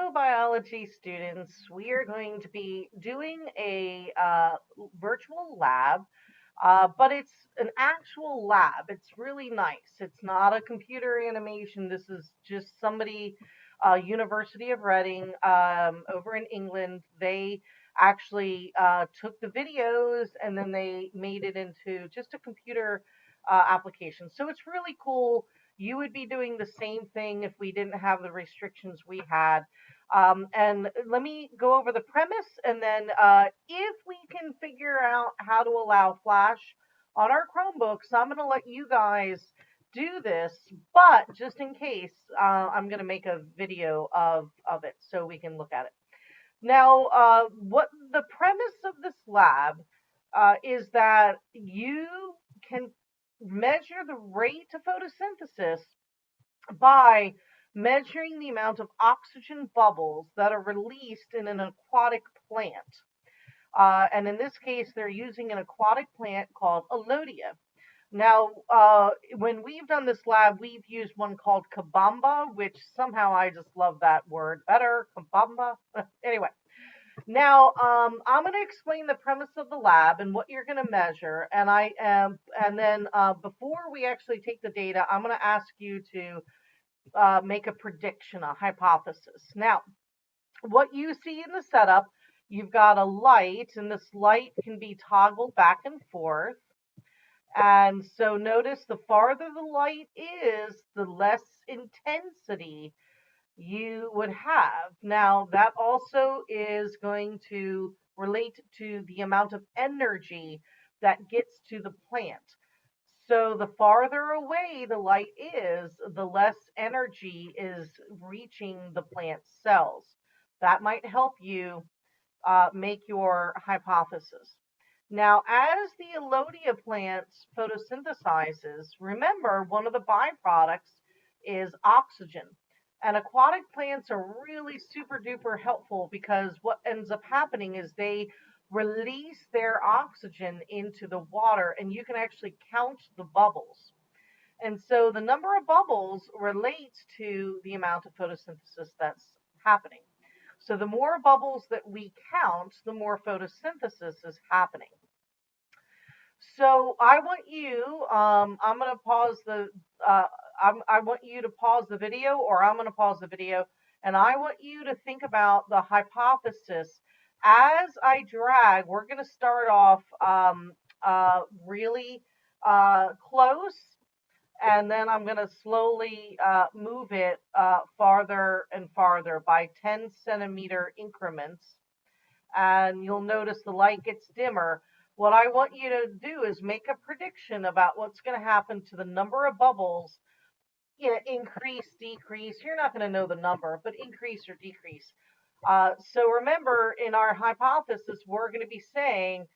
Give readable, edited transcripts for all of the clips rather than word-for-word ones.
Hello, biology students. We are going to be doing a virtual lab, but it's an actual lab. It's really nice. It's not a computer animation. This is just somebody, University of Reading, over in England. They actually took the videos and then they made it into just a computer application. So it's really cool. You would be doing the same thing if we didn't have the restrictions we had. And let me go over the premise, and then if we can figure out how to allow Flash on our Chromebooks, I'm going to let you guys do this. But just in case, I'm going to make a video of it so we can look at it. Now, what the premise of this lab is that you can measure the rate of photosynthesis by measuring the amount of oxygen bubbles that are released in an aquatic plant. And in this case, they're using an aquatic plant called Alodia. Now, when we've done this lab, we've used one called Kabamba, which somehow I just love that word better. Kabamba. Anyway, now I'm going to explain the premise of the lab and what you're going to measure, and and then before we actually take the data, I'm going to ask you to make a prediction, a hypothesis. Now, what you see in the setup, you've got a light, and this light can be toggled back and forth. And so notice the farther the light is, the less intensity you would have. Now, that also is going to relate to the amount of energy that gets to the plant. So the farther away the light is, the less energy is reaching the plant cells. That might help you make your hypothesis. Now, as the Alodia plant photosynthesizes, remember one of the byproducts is oxygen. And aquatic plants are really super duper helpful because what ends up happening is they release their oxygen into the water, and you can actually count the bubbles. And so the number of bubbles relates to the amount of photosynthesis that's happening. So the more bubbles that we count, the more photosynthesis is happening. So I want you, I'm going to pause the, I want you to pause the video, or I'm going to pause the video, and I want you to think about the hypothesis. As I drag, we're going to start off really close, and then I'm going to slowly move it farther and farther by 10-centimeter increments. And you'll notice the light gets dimmer. What I want you to do is make a prediction about what's going to happen to the number of bubbles. You know, increase, decrease. You're not going to know the number, but increase or decrease. So remember, in our hypothesis, we're going to be saying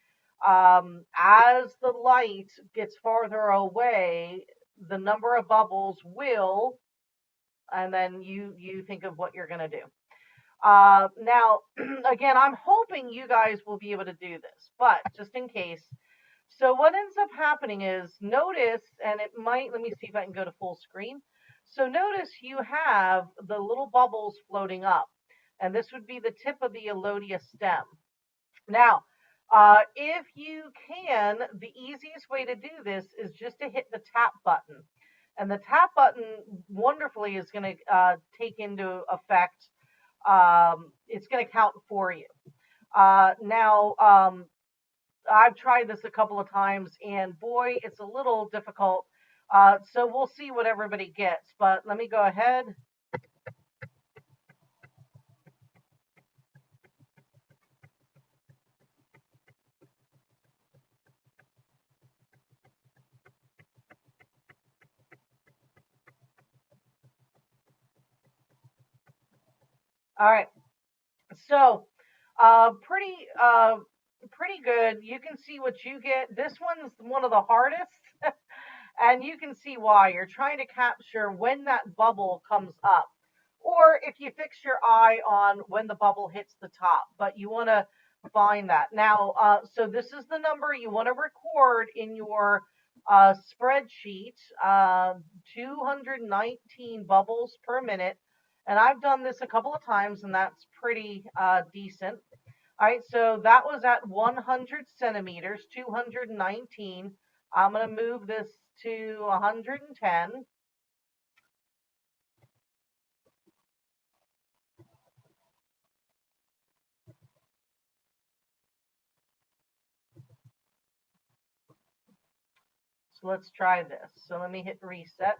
as the light gets farther away, the number of bubbles will, and then you think of what you're going to do. Now, again, I'm hoping you guys will be able to do this, but just in case. So what ends up happening is, notice, and it might, let me see if I can go to full screen. So notice you have the little bubbles floating up, and this would be the tip of the Alodia stem. Now, if you can, the easiest way to do this is just to hit the tap button. And the tap button wonderfully is going to take into effect, it's going to count for you. Now, I've tried this a couple of times, and boy, it's a little difficult. So we'll see what everybody gets. But let me go ahead. All right. So, pretty good. You can see what you get. This one's one of the hardest, and you can see why. You're trying to capture when that bubble comes up, or if you fix your eye on when the bubble hits the top, but you want to find that. Now, so this is the number you want to record in your spreadsheet, 219 bubbles per minute. And I've done this a couple of times, and that's pretty decent. All right, so that was at 100 centimeters, 219. I'm going to move this to 110. So let's try this. So let me hit reset.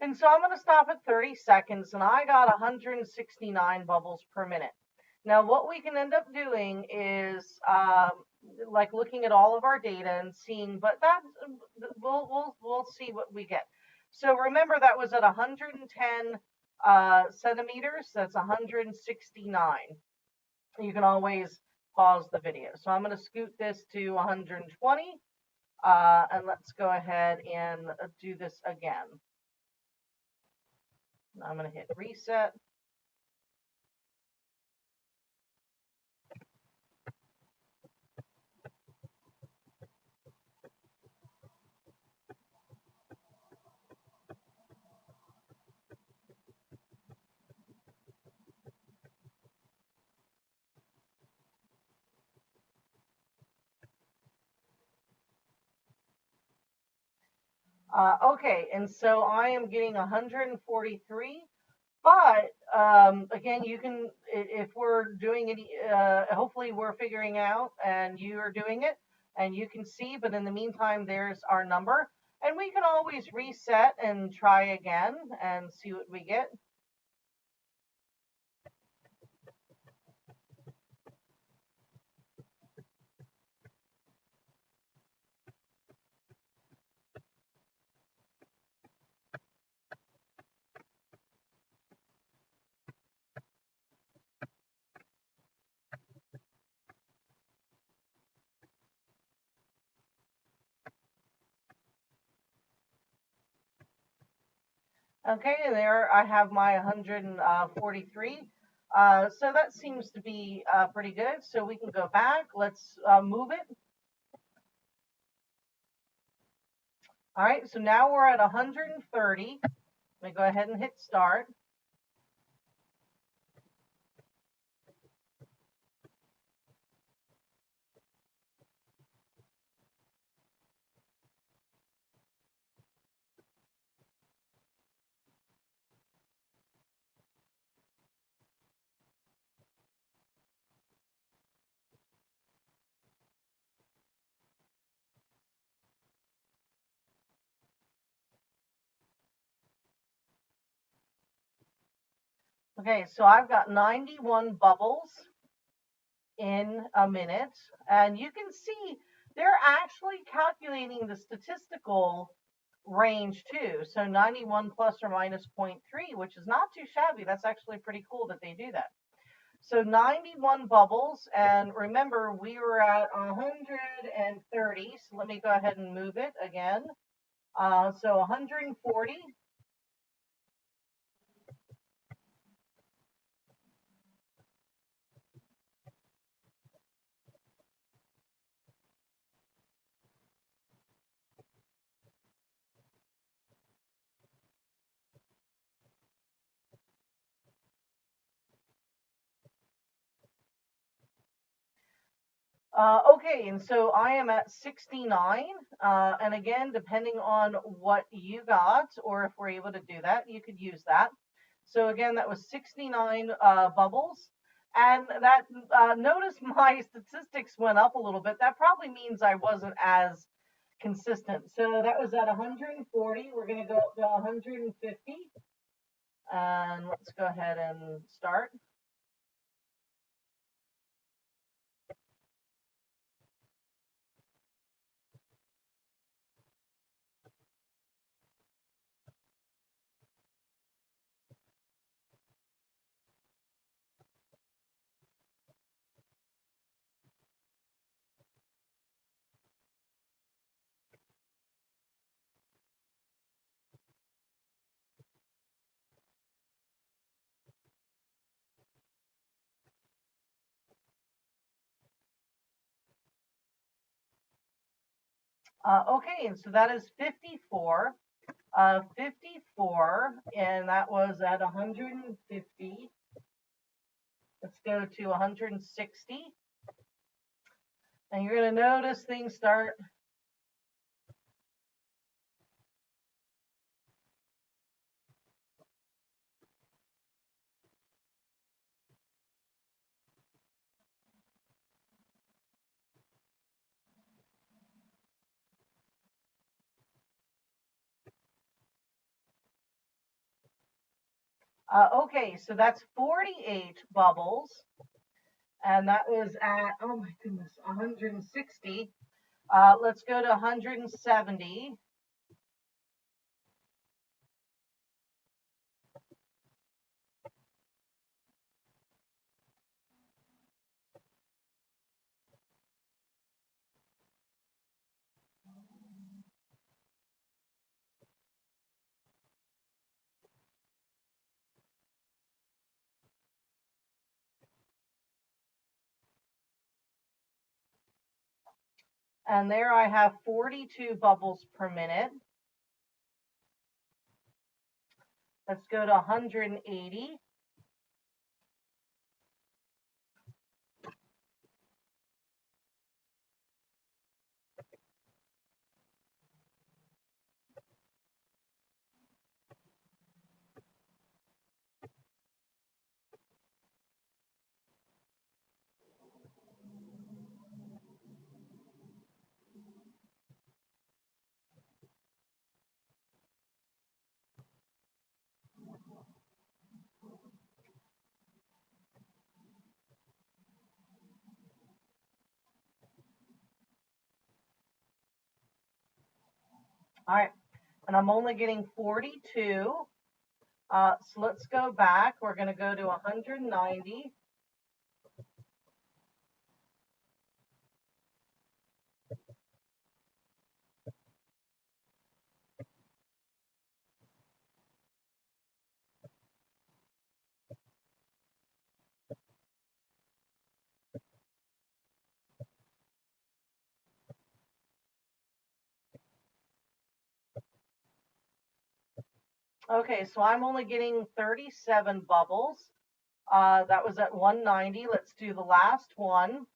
And so I'm going to stop at 30 seconds, and I got 169 bubbles per minute. Now, what we can end up doing is like looking at all of our data and seeing, but that we'll see what we get. So remember that was at 110 centimeters. That's 169. You can always pause the video. So I'm going to scoot this to 120, and let's go ahead and do this again. I'm going to hit reset. Okay, and so I am getting 143. But again, you can, if we're doing it, hopefully we're figuring out and you are doing it and you can see. But in the meantime, there's our number. And we can always reset and try again and see what we get. Okay, and there I have my 143. So that seems to be pretty good. So we can go back. Let's move it. All right, so now we're at 130. Let me go ahead and hit start. Okay, so I've got 91 bubbles in a minute, and you can see they're actually calculating the statistical range too. So 91 plus or minus 0.3, which is not too shabby. That's actually pretty cool that they do that. So 91 bubbles, and remember we were at 130. So let me go ahead and move it again. So 140. Okay, and so I am at 69. And again, depending on what you got, or if we're able to do that, you could use that. So again, that was 69 bubbles. And that, notice my statistics went up a little bit. That probably means I wasn't as consistent. So that was at 140. We're going to go up to 150. And let's go ahead and start. Okay, and so that is 54. 54, and that was at 150. Let's go to 160. And you're going to notice things start. Okay, so that's 48 bubbles. And that was at, oh my goodness, 160. Let's go to 170. And there I have 42 bubbles per minute. Let's go to 180. All right, and I'm only getting 42. So let's go back. We're going to go to 190. Okay, so I'm only getting 37 bubbles. That was at 190. Let's do the last one.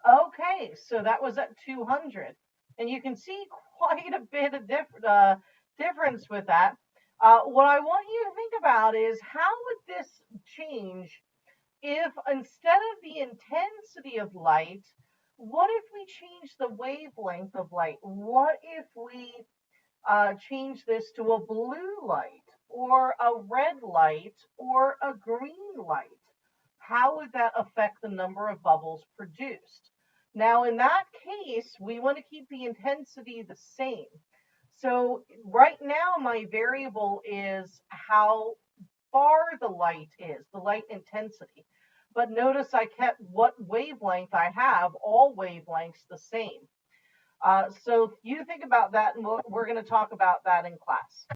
Okay, so that was at 200. And you can see quite a bit of difference with that. What I want you to think about is how would this change if instead of the intensity of light, what if we change the wavelength of light? What if we change this to a blue light or a red light or a green light? How would that affect the number of bubbles produced? Now, in that case, we want to keep the intensity the same. So right now, my variable is how far the light is, the light intensity. But notice I kept what wavelength I have, all wavelengths the same. So you think about that, and we're going to talk about that in class.